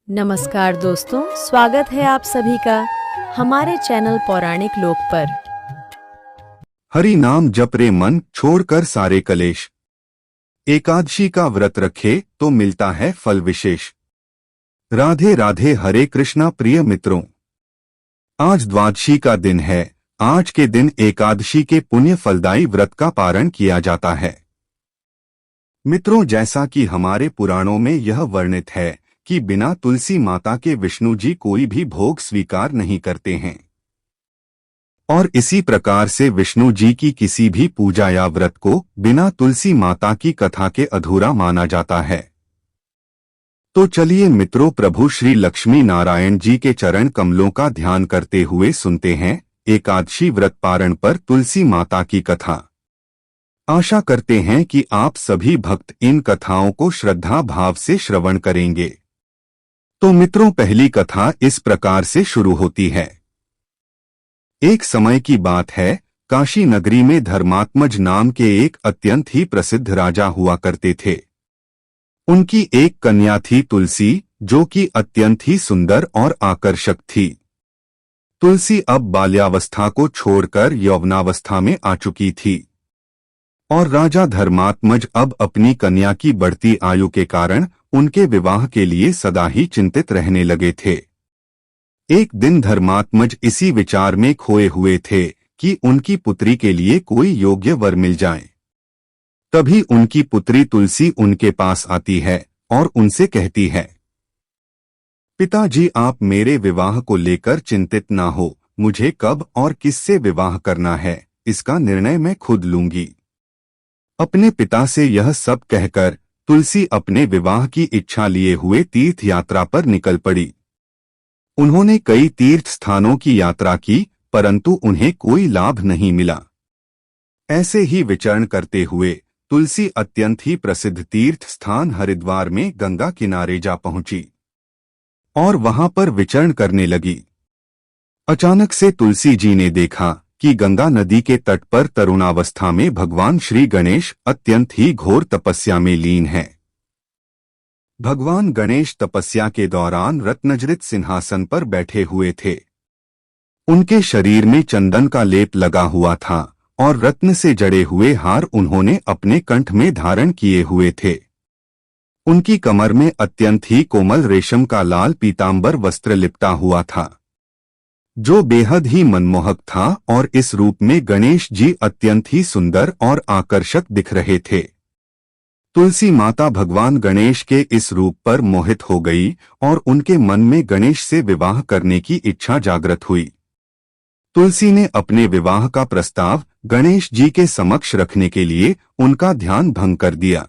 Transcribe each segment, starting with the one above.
नमस्कार दोस्तों, स्वागत है आप सभी का हमारे चैनल पौराणिक लोक पर। हरि नाम जप रे मन, छोड़कर सारे कलेश। एकादशी का व्रत रखे तो मिलता है फल विशेष। राधे राधे हरे कृष्णा प्रिय मित्रों, आज द्वादशी का दिन है। आज के दिन एकादशी के पुण्य फलदायी व्रत का पारण किया जाता है। मित्रों, जैसा कि हमारे पुराणों में यह वर्णित है कि बिना तुलसी माता के विष्णु जी कोई भी भोग स्वीकार नहीं करते हैं, और इसी प्रकार से विष्णु जी की किसी भी पूजा या व्रत को बिना तुलसी माता की कथा के अधूरा माना जाता है। तो चलिए मित्रों, प्रभु श्री लक्ष्मी नारायण जी के चरण कमलों का ध्यान करते हुए सुनते हैं एकादशी व्रत पारण पर तुलसी माता की कथा। आशा करते हैं कि आप सभी भक्त इन कथाओं को श्रद्धा भाव से श्रवण करेंगे। तो मित्रों, पहली कथा इस प्रकार से शुरू होती है। एक समय की बात है, काशी नगरी में धर्मात्मज नाम के एक अत्यंत ही प्रसिद्ध राजा हुआ करते थे। उनकी एक कन्या थी तुलसी, जो कि अत्यंत ही सुंदर और आकर्षक थी। तुलसी अब बाल्यावस्था को छोड़कर यौवनावस्था में आ चुकी थी, और राजा धर्मात्मज अब अपनी कन्या की बढ़ती आयु के कारण उनके विवाह के लिए सदा ही चिंतित रहने लगे थे। एक दिन धर्मात्मज इसी विचार में खोए हुए थे कि उनकी पुत्री के लिए कोई योग्य वर मिल जाए। तभी उनकी पुत्री तुलसी उनके पास आती है और उनसे कहती है, पिताजी, आप मेरे विवाह को लेकर चिंतित ना हो। मुझे कब और किससे विवाह करना है, इसका निर्णय मैं खुद लूंगी। अपने पिता से यह सब कहकर तुलसी अपने विवाह की इच्छा लिए हुए तीर्थ यात्रा पर निकल पड़ी। उन्होंने कई तीर्थ स्थानों की यात्रा की, परंतु उन्हें कोई लाभ नहीं मिला। ऐसे ही विचरण करते हुए तुलसी अत्यंत ही प्रसिद्ध तीर्थ स्थान हरिद्वार में गंगा किनारे जा पहुंची और वहां पर विचरण करने लगी। अचानक से तुलसी जी ने देखा कि गंगा नदी के तट पर तरुणावस्था में भगवान श्री गणेश अत्यंत ही घोर तपस्या में लीन हैं। भगवान गणेश तपस्या के दौरान रत्नजड़ित सिंहासन पर बैठे हुए थे। उनके शरीर में चंदन का लेप लगा हुआ था और रत्न से जड़े हुए हार उन्होंने अपने कंठ में धारण किए हुए थे। उनकी कमर में अत्यंत ही कोमल रेशम का लाल पीतांबर वस्त्र लिपटा हुआ था, जो बेहद ही मनमोहक था, और इस रूप में गणेश जी अत्यंत ही सुंदर और आकर्षक दिख रहे थे। तुलसी माता भगवान गणेश के इस रूप पर मोहित हो गई और उनके मन में गणेश से विवाह करने की इच्छा जागृत हुई। तुलसी ने अपने विवाह का प्रस्ताव गणेश जी के समक्ष रखने के लिए उनका ध्यान भंग कर दिया।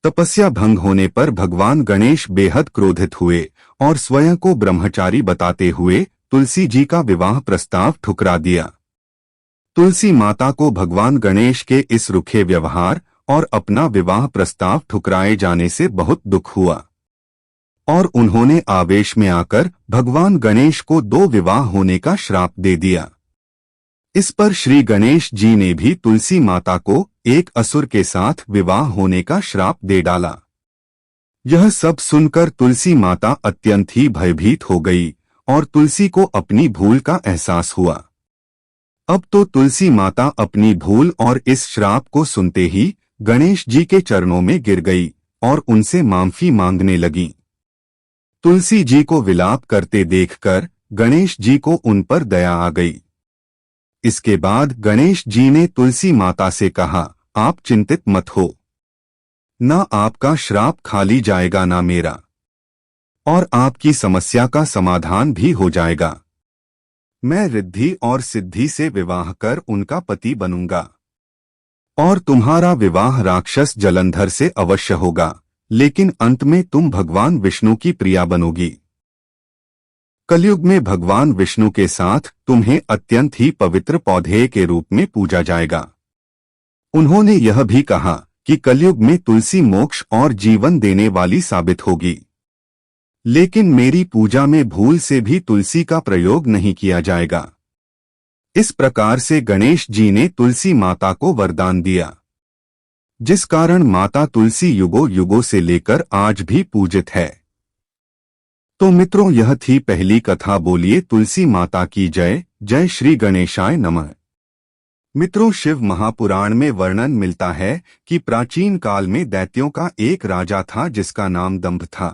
तपस्या भंग होने पर भगवान गणेश बेहद क्रोधित हुए और स्वयं को ब्रह्मचारी बताते हुए तुलसी जी का विवाह प्रस्ताव ठुकरा दिया। तुलसी माता को भगवान गणेश के इस रुखे व्यवहार और अपना विवाह प्रस्ताव ठुकराए जाने से बहुत दुख हुआ, और उन्होंने आवेश में आकर भगवान गणेश को 2 विवाह होने का श्राप दे दिया। इस पर श्री गणेश जी ने भी तुलसी माता को एक असुर के साथ विवाह होने का श्राप दे डाला। यह सब सुनकर तुलसी माता अत्यंत ही भयभीत हो गई और तुलसी को अपनी भूल का एहसास हुआ। अब तो तुलसी माता अपनी भूल और इस श्राप को सुनते ही गणेश जी के चरणों में गिर गई और उनसे माफी मांगने लगी। तुलसी जी को विलाप करते देखकर गणेश जी को उन पर दया आ गई। इसके बाद गणेश जी ने तुलसी माता से कहा, आप चिंतित मत हो, ना आपका श्राप खाली जाएगा ना मेरा, और आपकी समस्या का समाधान भी हो जाएगा। मैं रिद्धि और सिद्धि से विवाह कर उनका पति बनूंगा, और तुम्हारा विवाह राक्षस जलंधर से अवश्य होगा, लेकिन अंत में तुम भगवान विष्णु की प्रिया बनोगी। कलयुग में भगवान विष्णु के साथ तुम्हें अत्यंत ही पवित्र पौधे के रूप में पूजा जाएगा। उन्होंने यह भी कहा कि कलयुग में तुलसी मोक्ष और जीवन देने वाली साबित होगी, लेकिन मेरी पूजा में भूल से भी तुलसी का प्रयोग नहीं किया जाएगा। इस प्रकार से गणेश जी ने तुलसी माता को वरदान दिया, जिस कारण माता तुलसी युगों युगों से लेकर आज भी पूजित है। तो मित्रों, यह थी पहली कथा। बोलिए तुलसी माता की जय। जय श्री गणेशाय नमः। मित्रों, शिव महापुराण में वर्णन मिलता है कि प्राचीन काल में दैत्यों का एक राजा था जिसका नाम दंभ था।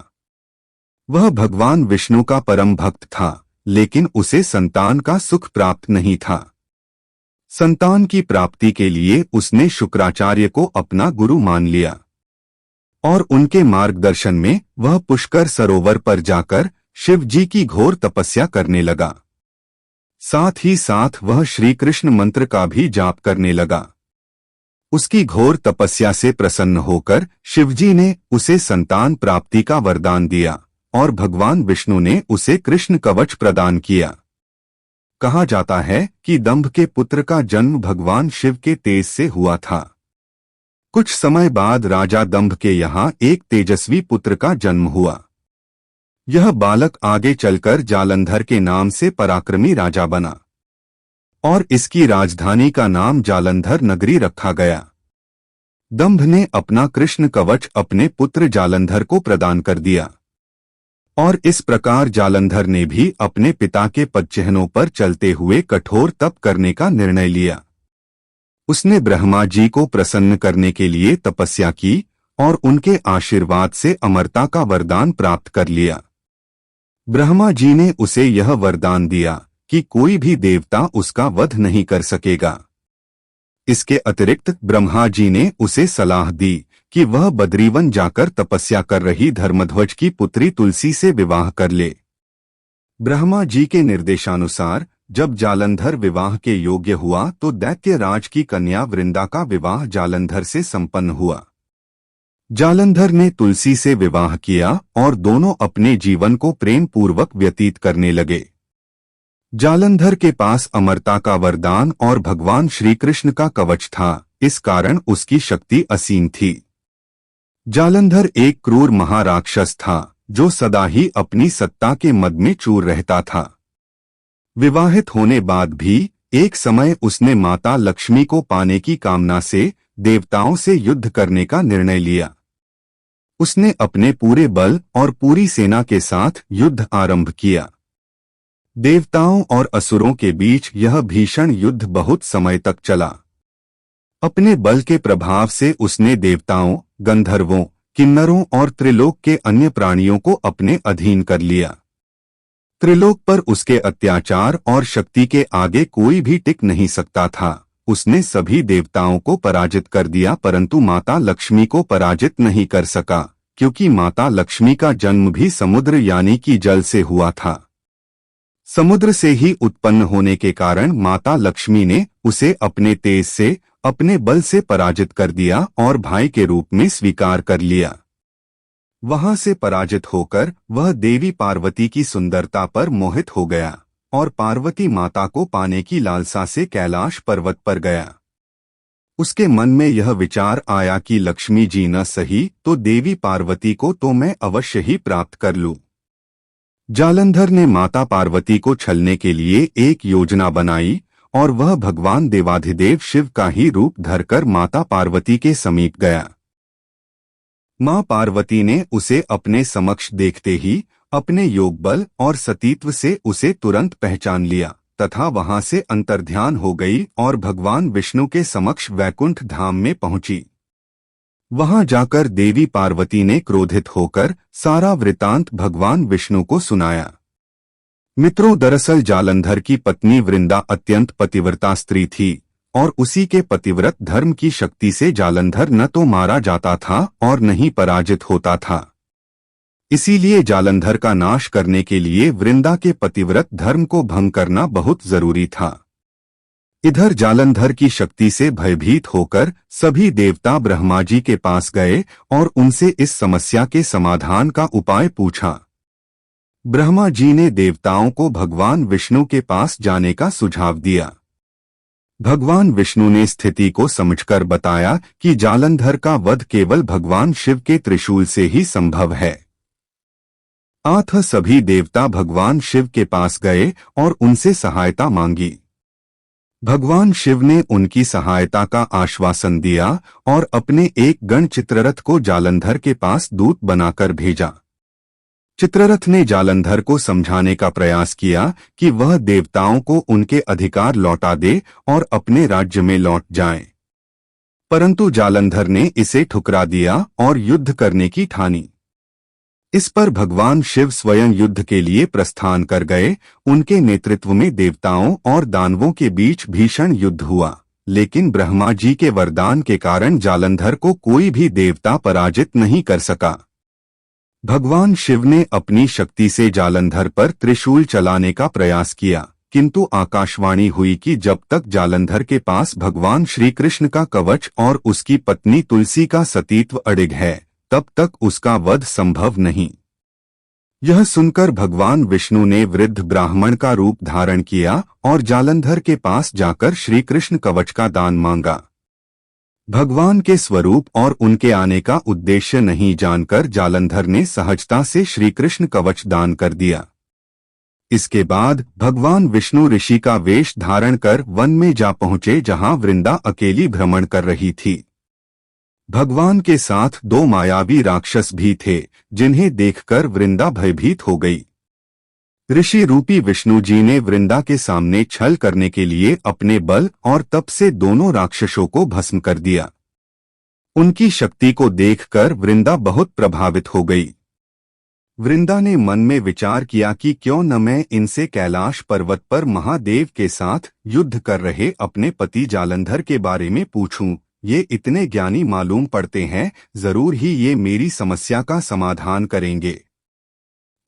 वह भगवान विष्णु का परम भक्त था, लेकिन उसे संतान का सुख प्राप्त नहीं था। संतान की प्राप्ति के लिए उसने शुक्राचार्य को अपना गुरु मान लिया और उनके मार्गदर्शन में वह पुष्कर सरोवर पर जाकर शिव जी की घोर तपस्या करने लगा। साथ ही साथ वह श्री कृष्ण मंत्र का भी जाप करने लगा। उसकी घोर तपस्या से प्रसन्न होकर शिवजी ने उसे संतान प्राप्ति का वरदान दिया और भगवान विष्णु ने उसे कृष्ण कवच प्रदान किया। कहा जाता है कि दंभ के पुत्र का जन्म भगवान शिव के तेज से हुआ था। कुछ समय बाद राजा दंभ के यहाँ एक तेजस्वी पुत्र का जन्म हुआ। यह बालक आगे चलकर जालंधर के नाम से पराक्रमी राजा बना और इसकी राजधानी का नाम जालंधर नगरी रखा गया। दंभ ने अपना कृष्ण कवच अपने पुत्र जालंधर को प्रदान कर दिया और इस प्रकार जालंधर ने भी अपने पिता के पदचिह्नों पर चलते हुए कठोर तप करने का निर्णय लिया। उसने ब्रह्मा जी को प्रसन्न करने के लिए तपस्या की और उनके आशीर्वाद से अमरता का वरदान प्राप्त कर लिया। ब्रह्मा जी ने उसे यह वरदान दिया कि कोई भी देवता उसका वध नहीं कर सकेगा। इसके अतिरिक्त ब्रह्मा जी ने उसे सलाह दी कि वह बद्रीवन जाकर तपस्या कर रही धर्मध्वज की पुत्री तुलसी से विवाह कर ले। ब्रह्मा जी के निर्देशानुसार जब जालंधर विवाह के योग्य हुआ तो दैत्यराज की कन्या वृंदा का विवाह जालंधर से संपन्न हुआ। जालंधर ने तुलसी से विवाह किया और दोनों अपने जीवन को प्रेम पूर्वक व्यतीत करने लगे। जालंधर के पास अमरता का वरदान और भगवान श्री कृष्ण का कवच था, इस कारण उसकी शक्ति असीम थी। जालंधर एक क्रूर महाराक्षस था जो सदा ही अपनी सत्ता के मद में चूर रहता था। विवाहित होने बाद भी एक समय उसने माता लक्ष्मी को पाने की कामना से देवताओं से युद्ध करने का निर्णय लिया। उसने अपने पूरे बल और पूरी सेना के साथ युद्ध आरंभ किया। देवताओं और असुरों के बीच यह भीषण युद्ध बहुत समय तक चला। अपने बल के प्रभाव से उसने देवताओं, गंधर्वों, किन्नरों और त्रिलोक के अन्य प्राणियों को अपने अधीन कर लिया। त्रिलोक पर उसके अत्याचार और शक्ति के आगे कोई भी टिक नहीं सकता था। उसने सभी देवताओं को पराजित कर दिया, परंतु माता लक्ष्मी को पराजित नहीं कर सका, क्योंकि माता लक्ष्मी का जन्म भी समुद्र यानी कि जल से हुआ था। समुद्र से ही उत्पन्न होने के कारण माता लक्ष्मी ने उसे अपने तेज से, अपने बल से पराजित कर दिया और भाई के रूप में स्वीकार कर लिया। वहां से पराजित होकर वह देवी पार्वती की सुंदरता पर मोहित हो गया और पार्वती माता को पाने की लालसा से कैलाश पर्वत पर गया। उसके मन में यह विचार आया कि लक्ष्मी जी न सही तो देवी पार्वती को तो मैं अवश्य ही प्राप्त कर लूं। जालंधर ने माता पार्वती को छलने के लिए एक योजना बनाई और वह भगवान देवाधिदेव शिव का ही रूप धरकर माता पार्वती के समीप गया। मां पार्वती ने उसे अपने समक्ष देखते ही अपने योग बल और सतीत्व से उसे तुरंत पहचान लिया तथा वहां से अंतर्ध्यान हो गई और भगवान विष्णु के समक्ष वैकुंठ धाम में पहुंची। वहां जाकर देवी पार्वती ने क्रोधित होकर सारा वृतांत भगवान विष्णु को सुनाया। मित्रों, दरअसल जालंधर की पत्नी वृंदा अत्यंत पतिव्रता स्त्री थी और उसी के पतिव्रत धर्म की शक्ति से जालंधर न तो मारा जाता था और न ही पराजित होता था। इसीलिए जालंधर का नाश करने के लिए वृंदा के पतिव्रत धर्म को भंग करना बहुत जरूरी था। इधर जालंधर की शक्ति से भयभीत होकर सभी देवता ब्रह्मा जी के पास गए और उनसे इस समस्या के समाधान का उपाय पूछा। ब्रह्मा जी ने देवताओं को भगवान विष्णु के पास जाने का सुझाव दिया। भगवान विष्णु ने स्थिति को समझकर बताया कि जालंधर का वध केवल भगवान शिव के त्रिशूल से ही संभव है। अतः सभी देवता भगवान शिव के पास गए और उनसे सहायता मांगी। भगवान शिव ने उनकी सहायता का आश्वासन दिया और अपने एक गण चित्ररथ को जालंधर के पास दूत बनाकर भेजा। चित्ररथ ने जालंधर को समझाने का प्रयास किया कि वह देवताओं को उनके अधिकार लौटा दे और अपने राज्य में लौट जाए, परंतु जालंधर ने इसे ठुकरा दिया और युद्ध करने की ठानी। इस पर भगवान शिव स्वयं युद्ध के लिए प्रस्थान कर गए। उनके नेतृत्व में देवताओं और दानवों के बीच भीषण युद्ध हुआ, लेकिन ब्रह्मा जी के वरदान के कारण जालंधर को कोई भी देवता पराजित नहीं कर सका। भगवान शिव ने अपनी शक्ति से जालंधर पर त्रिशूल चलाने का प्रयास किया, किंतु आकाशवाणी हुई कि जब तक जालंधर के पास भगवान श्री कृष्ण का कवच और उसकी पत्नी तुलसी का सतीत्व अडिग है, तब तक उसका वध संभव नहीं। यह सुनकर भगवान विष्णु ने वृद्ध ब्राह्मण का रूप धारण किया और जालंधर के पास जाकर श्री कृष्ण कवच का दान मांगा। भगवान के स्वरूप और उनके आने का उद्देश्य नहीं जानकर जालंधर ने सहजता से श्री कृष्ण कवच दान कर दिया। इसके बाद भगवान विष्णु ऋषि का वेश धारण कर वन में जा पहुंचे, जहां वृंदा अकेली भ्रमण कर रही थी। भगवान के साथ दो मायावी राक्षस भी थे, जिन्हें देखकर वृंदा भयभीत हो गई। ऋषि रूपी विष्णु जी ने वृंदा के सामने छल करने के लिए अपने बल और तप से दोनों राक्षसों को भस्म कर दिया। उनकी शक्ति को देखकर वृंदा बहुत प्रभावित हो गई। वृंदा ने मन में विचार किया कि क्यों न मैं इनसे कैलाश पर्वत पर महादेव के साथ युद्ध कर रहे अपने पति जालंधर के बारे में पूछूं। ये इतने ज्ञानी मालूम पड़ते हैं, जरूर ही ये मेरी समस्या का समाधान करेंगे।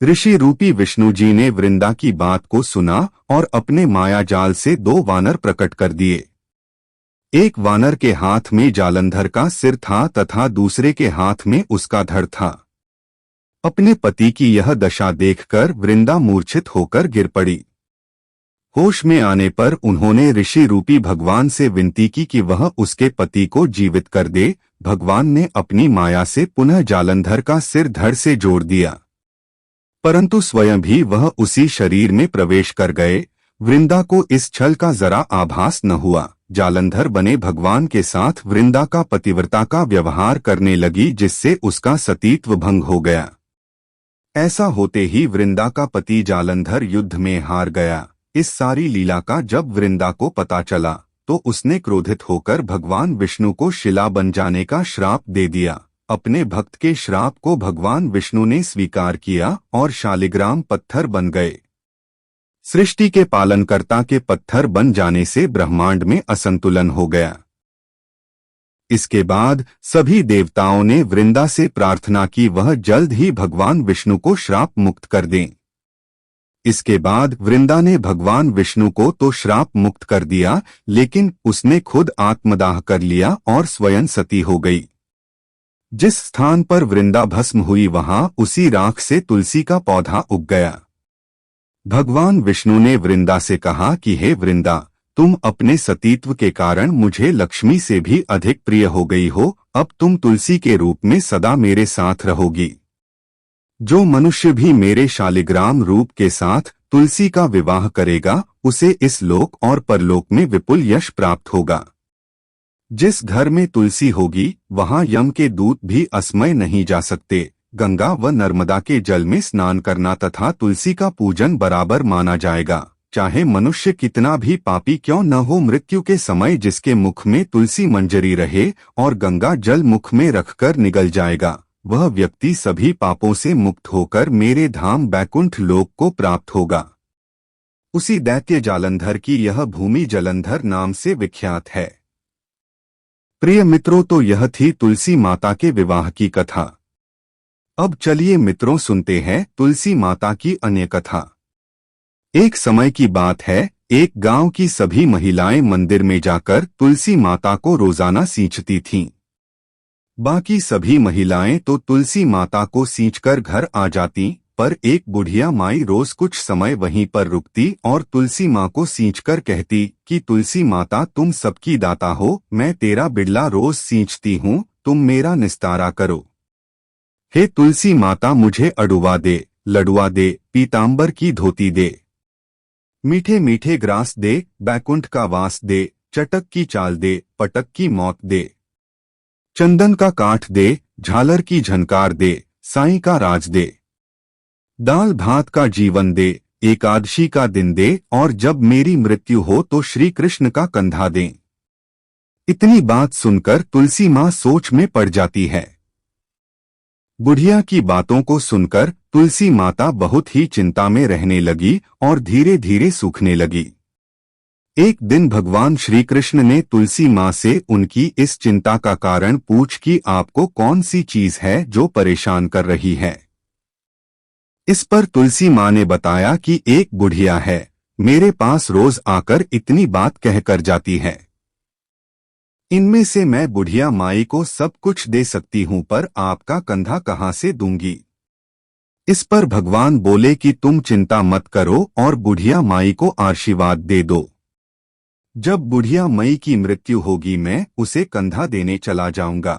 ऋषि रूपी विष्णु जी ने वृंदा की बात को सुना और अपने माया जाल से दो वानर प्रकट कर दिए। एक वानर के हाथ में जालंधर का सिर था तथा दूसरे के हाथ में उसका धड़ था। अपने पति की यह दशा देखकर वृंदा मूर्छित होकर गिर पड़ी। होश में आने पर उन्होंने ऋषि रूपी भगवान से विनती की कि वह उसके पति को जीवित कर दे। भगवान ने अपनी माया से पुनः जालंधर का सिर धड़ से जोड़ दिया, परंतु स्वयं भी वह उसी शरीर में प्रवेश कर गए। वृंदा को इस छल का जरा आभास न हुआ। जालंधर बने भगवान के साथ वृंदा का पतिव्रता का व्यवहार करने लगी, जिससे उसका सतीत्व भंग हो गया। ऐसा होते ही वृंदा का पति जालंधर युद्ध में हार गया। इस सारी लीला का जब वृंदा को पता चला तो उसने क्रोधित होकर भगवान विष्णु को शिला बन जाने का श्राप दे दिया। अपने भक्त के श्राप को भगवान विष्णु ने स्वीकार किया और शालिग्राम पत्थर बन गए। सृष्टि के पालनकर्ता के पत्थर बन जाने से ब्रह्मांड में असंतुलन हो गया। इसके बाद सभी देवताओं ने वृंदा से प्रार्थना की वह जल्द ही भगवान विष्णु को श्राप मुक्त कर दें। इसके बाद वृंदा ने भगवान विष्णु को तो श्राप मुक्त कर दिया, लेकिन उसने खुद आत्मदाह कर लिया और स्वयं सती हो गई। जिस स्थान पर वृंदा भस्म हुई वहां उसी राख से तुलसी का पौधा उग गया। भगवान विष्णु ने वृंदा से कहा कि हे वृंदा, तुम अपने सतीत्व के कारण मुझे लक्ष्मी से भी अधिक प्रिय हो गई हो। अब तुम तुलसी के रूप में सदा मेरे साथ रहोगी। जो मनुष्य भी मेरे शालिग्राम रूप के साथ तुलसी का विवाह करेगा, उसे इस लोक और परलोक में विपुल यश प्राप्त होगा। जिस घर में तुलसी होगी वहां यम के दूत भी असमय नहीं जा सकते। गंगा व नर्मदा के जल में स्नान करना तथा तुलसी का पूजन बराबर माना जाएगा। चाहे मनुष्य कितना भी पापी क्यों न हो, मृत्यु के समय जिसके मुख में तुलसी मंजरी रहे और गंगा जल मुख में रखकर निगल जाएगा, वह व्यक्ति सभी पापों से मुक्त होकर मेरे धाम बैकुंठ लोक को प्राप्त होगा। उसी दैत्य जालंधर की यह भूमि जलंधर नाम से विख्यात है। प्रिय मित्रों, तो यह थी तुलसी माता के विवाह की कथा। अब चलिए मित्रों सुनते हैं तुलसी माता की अन्य कथा। एक समय की बात है, एक गांव की सभी महिलाएं मंदिर में जाकर तुलसी माता को रोजाना सींचती थीं। बाकी सभी महिलाएं तो तुलसी माता को सींचकर घर आ जाती, पर एक बुढ़िया माई रोज कुछ समय वहीं पर रुकती और तुलसी माँ को सींचकर कहती कि तुलसी माता, तुम सबकी दाता हो, मैं तेरा बिड़ला रोज सींचती हूँ, तुम मेरा निस्तारा करो। हे तुलसी माता, मुझे अडुआ दे, लडुआ दे, पीतांबर की धोती दे, मीठे मीठे ग्रास दे, बैकुंठ का वास दे, चटक की चाल दे, पटक की मौत दे, चंदन का काठ दे, झालर की झनकार दे, साईं का राज दे। दाल भात का जीवन दे, एकादशी का दिन दे, और जब मेरी मृत्यु हो तो श्री कृष्ण का कंधा दें। इतनी बात सुनकर तुलसी माँ सोच में पड़ जाती है। बुढ़िया की बातों को सुनकर तुलसी माता बहुत ही चिंता में रहने लगी और धीरे धीरे सूखने लगी। एक दिन भगवान श्री कृष्ण ने तुलसी माँ से उनकी इस चिंता का कारण पूछ कि आपको कौन सी चीज है जो परेशान कर रही है। इस पर तुलसी माँ ने बताया कि एक बुढ़िया है, मेरे पास रोज आकर इतनी बात कहकर जाती है। इनमें से मैं बुढ़िया माई को सब कुछ दे सकती हूं, पर आपका कंधा कहां से दूंगी। इस पर भगवान बोले कि तुम चिंता मत करो और बुढ़िया माई को आशीर्वाद दे दो। जब बुढ़िया माई की मृत्यु होगी मैं उसे कंधा देने चला जाऊंगा।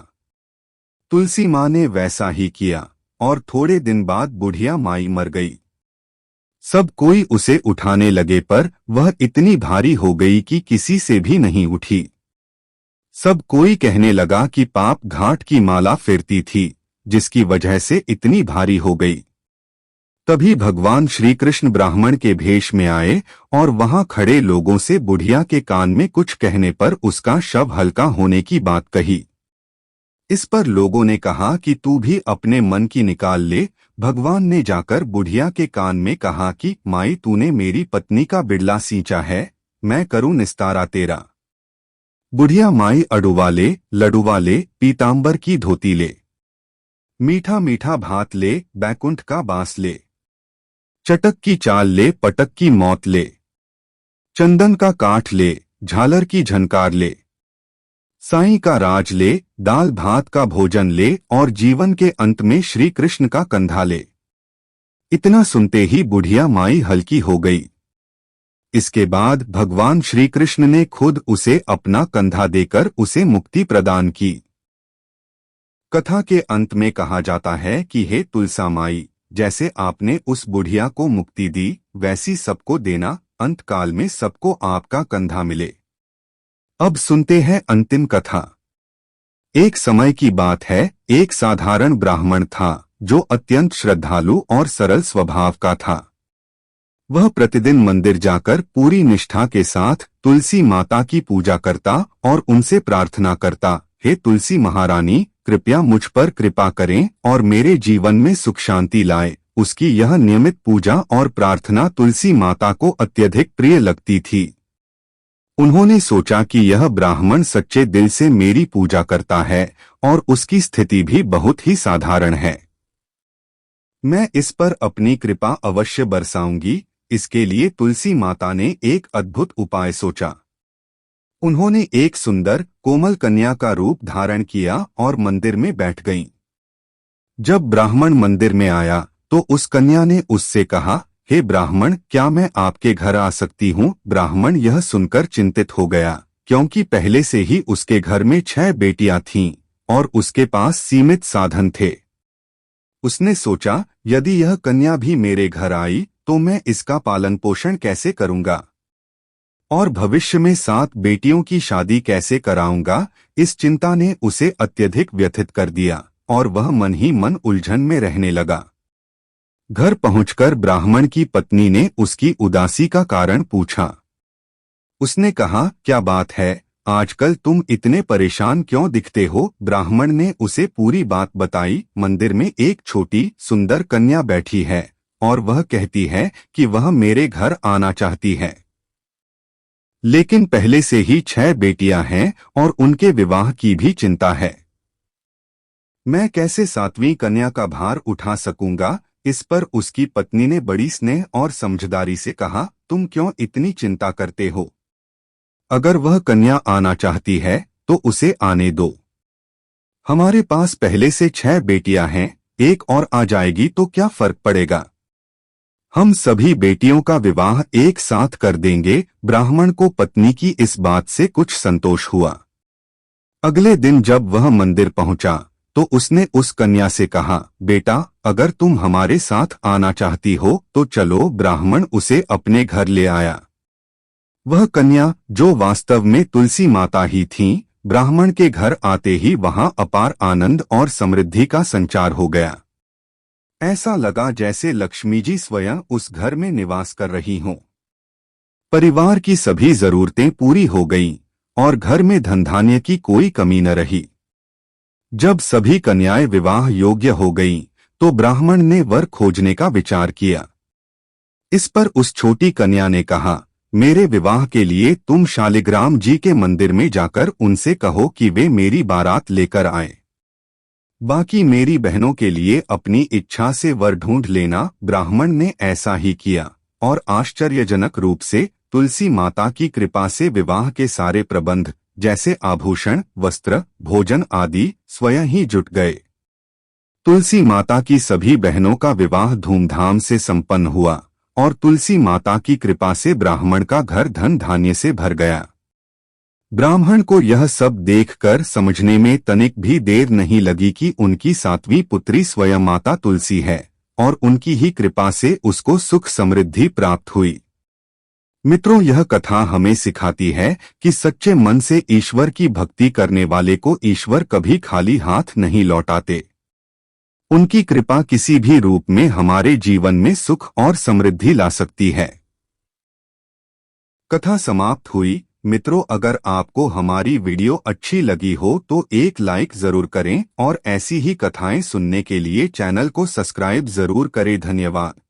तुलसी माँ ने वैसा ही किया और थोड़े दिन बाद बुढ़िया माई मर गई। सब कोई उसे उठाने लगे पर वह इतनी भारी हो गई कि किसी से भी नहीं उठी। सब कोई कहने लगा कि पाप घाट की माला फेरती थी, जिसकी वजह से इतनी भारी हो गई। तभी भगवान श्री कृष्ण ब्राह्मण के भेष में आए और वहां खड़े लोगों से बुढ़िया के कान में कुछ कहने पर उसका शव हल्का होने की बात कही। इस पर लोगों ने कहा कि तू भी अपने मन की निकाल ले। भगवान ने जाकर बुढ़िया के कान में कहा कि माई तूने मेरी पत्नी का बिड़ला सींचा है, मैं करूं निस्तारा तेरा। बुढ़िया माई अडुवा ले, लडुवा ले, पीतांबर की धोती ले, मीठा मीठा भात ले, बैकुंठ का बांस ले, चटक की चाल ले, पटक की मौत ले, चंदन का काठ ले, झालर की झनकार ले, साईं का राज ले, दाल भात का भोजन ले और जीवन के अंत में श्री कृष्ण का कंधा ले। इतना सुनते ही बुढ़िया माई हल्की हो गई। इसके बाद भगवान श्री कृष्ण ने खुद उसे अपना कंधा देकर उसे मुक्ति प्रदान की। कथा के अंत में कहा जाता है कि हे तुलसा माई, जैसे आपने उस बुढ़िया को मुक्ति दी वैसी सबको देना, अंत काल में सबको आपका कंधा मिले। अब सुनते हैं अंतिम कथा। एक समय की बात है, एक साधारण ब्राह्मण था जो अत्यंत श्रद्धालु और सरल स्वभाव का था। वह प्रतिदिन मंदिर जाकर पूरी निष्ठा के साथ तुलसी माता की पूजा करता और उनसे प्रार्थना करता, हे तुलसी महारानी, कृपया मुझ पर कृपा करें और मेरे जीवन में सुख शांति लाए। उसकी यह नियमित पूजा और प्रार्थना तुलसी माता को अत्यधिक प्रिय लगती थी। उन्होंने सोचा कि यह ब्राह्मण सच्चे दिल से मेरी पूजा करता है और उसकी स्थिति भी बहुत ही साधारण है। मैं इस पर अपनी कृपा अवश्य बरसाऊंगी। इसके लिए तुलसी माता ने एक अद्भुत उपाय सोचा। उन्होंने एक सुंदर कोमल कन्या का रूप धारण किया और मंदिर में बैठ गईं। जब ब्राह्मण मंदिर में आया तो उस कन्या ने उससे कहा, हे ब्राह्मण, क्या मैं आपके घर आ सकती हूँ? ब्राह्मण यह सुनकर चिंतित हो गया, क्योंकि पहले से ही उसके घर में 6 बेटियां थीं और उसके पास सीमित साधन थे। उसने सोचा, यदि यह कन्या भी मेरे घर आई तो मैं इसका पालन पोषण कैसे करूंगा और भविष्य में 7 बेटियों की शादी कैसे कराऊंगा। इस चिंता ने उसे अत्यधिक व्यथित कर दिया और वह मन ही मन उलझन में रहने लगा। घर पहुंचकर ब्राह्मण की पत्नी ने उसकी उदासी का कारण पूछा। उसने कहा, क्या बात है, आजकल तुम इतने परेशान क्यों दिखते हो? ब्राह्मण ने उसे पूरी बात बताई। मंदिर में एक छोटी सुंदर कन्या बैठी है और वह कहती है कि वह मेरे घर आना चाहती है, लेकिन पहले से ही 6 बेटियां हैं और उनके विवाह की भी चिंता है। मैं कैसे 7वीं कन्या का भार उठा सकूंगा? इस पर उसकी पत्नी ने बड़ी स्नेह और समझदारी से कहा, तुम क्यों इतनी चिंता करते हो? अगर वह कन्या आना चाहती है तो उसे आने दो। हमारे पास पहले से 6 बेटियां हैं, एक और आ जाएगी तो क्या फर्क पड़ेगा? हम सभी बेटियों का विवाह एक साथ कर देंगे। ब्राह्मण को पत्नी की इस बात से कुछ संतोष हुआ। अगले दिन जब वह मंदिर पहुंचा तो उसने उस कन्या से कहा, बेटा, अगर तुम हमारे साथ आना चाहती हो तो चलो। ब्राह्मण उसे अपने घर ले आया। वह कन्या, जो वास्तव में तुलसी माता ही थीं, ब्राह्मण के घर आते ही वहां अपार आनंद और समृद्धि का संचार हो गया। ऐसा लगा जैसे लक्ष्मी जी स्वयं उस घर में निवास कर रही हों। परिवार की सभी जरूरतें पूरी हो गईं और घर में धन धान्य की कोई कमी न रही। जब सभी कन्याएं विवाह योग्य हो गईं, तो ब्राह्मण ने वर खोजने का विचार किया। इस पर उस छोटी कन्या ने कहा, मेरे विवाह के लिए तुम शालिग्राम जी के मंदिर में जाकर उनसे कहो कि वे मेरी बारात लेकर आए। बाकी मेरी बहनों के लिए अपनी इच्छा से वर ढूंढ लेना। ब्राह्मण ने ऐसा ही किया और आश्चर्यजनक रूप से तुलसी माता की कृपा से विवाह के सारे प्रबंध जैसे आभूषण, वस्त्र, भोजन आदि स्वयं ही जुट गए। तुलसी माता की सभी बहनों का विवाह धूमधाम से संपन्न हुआ और तुलसी माता की कृपा से ब्राह्मण का घर धन धान्य से भर गया। ब्राह्मण को यह सब देखकर समझने में तनिक भी देर नहीं लगी कि उनकी 7वीं पुत्री स्वयं माता तुलसी है और उनकी ही कृपा से उसको सुख समृद्धि प्राप्त हुई। मित्रों, यह कथा हमें सिखाती है कि सच्चे मन से ईश्वर की भक्ति करने वाले को ईश्वर कभी खाली हाथ नहीं लौटाते। उनकी कृपा किसी भी रूप में हमारे जीवन में सुख और समृद्धि ला सकती है। कथा समाप्त हुई। मित्रों, अगर आपको हमारी वीडियो अच्छी लगी हो तो एक लाइक जरूर करें और ऐसी ही कथाएं सुनने के लिए चैनल को सब्सक्राइब जरूर करें। धन्यवाद।